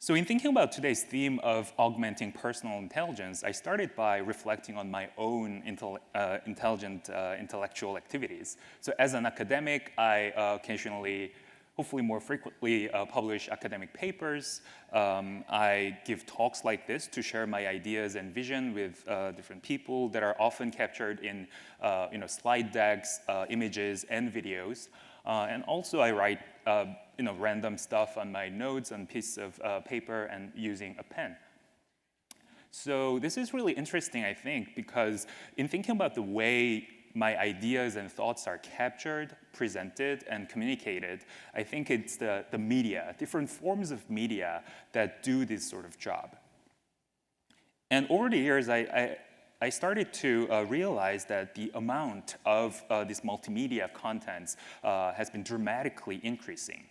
So in thinking about today's theme of augmenting personal intelligence, I started by reflecting on my own intellectual activities. So as an academic, I occasionally, hopefully more frequently, publish academic papers. I give talks like this to share my ideas and vision with different people that are often captured in slide decks, images, and videos. And also I write random stuff on my notes on pieces of paper and using a pen. So this is really interesting, I think, because in thinking about the way my ideas and thoughts are captured, presented, and communicated, I think it's the media, different forms of media that do this sort of job. And over the years, I started to realize that the amount of this multimedia content has been dramatically increasing,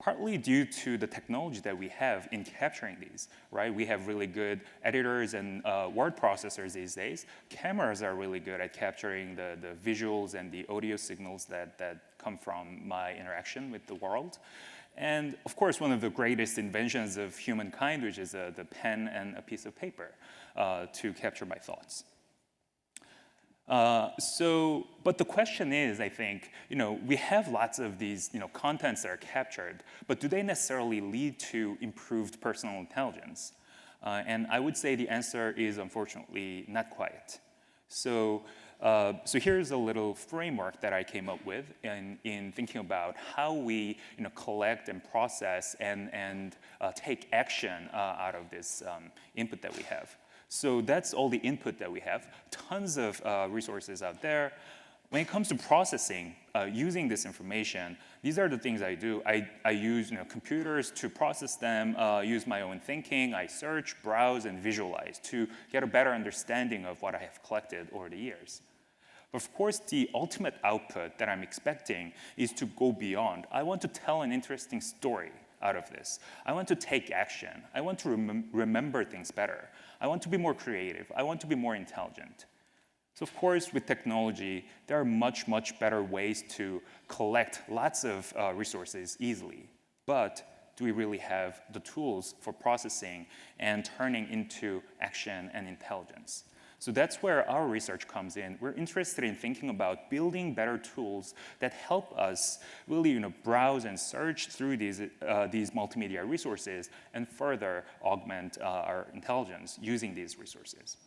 partly due to the technology that we have in capturing these, right? We have really good editors and word processors these days. Cameras are really good at capturing the visuals and the audio signals that come from my interaction with the world. And of course, one of the greatest inventions of humankind, which is the pen and a piece of paper to capture my thoughts. But the question is, I think, we have lots of these, contents that are captured, but do they necessarily lead to improved personal intelligence? And I would say the answer is, unfortunately, not quite. So here's a little framework that I came up with in thinking about how we, collect and process and take action out of this input that we have. So that's all the input that we have, tons of resources out there. When it comes to processing, using this information, these are the things I do. I use computers to process them, use my own thinking. I search, browse, and visualize to get a better understanding of what I have collected over the years. But of course, the ultimate output that I'm expecting is to go beyond. I want to tell an interesting story out of this. I want to take action. I want to remember things better. I want to be more creative. I want to be more intelligent. So of course, with technology, there are much, much better ways to collect lots of resources easily. But do we really have the tools for processing and turning into action and intelligence? So that's where our research comes in. We're interested in thinking about building better tools that help us really browse and search through these multimedia resources and further augment our intelligence using these resources.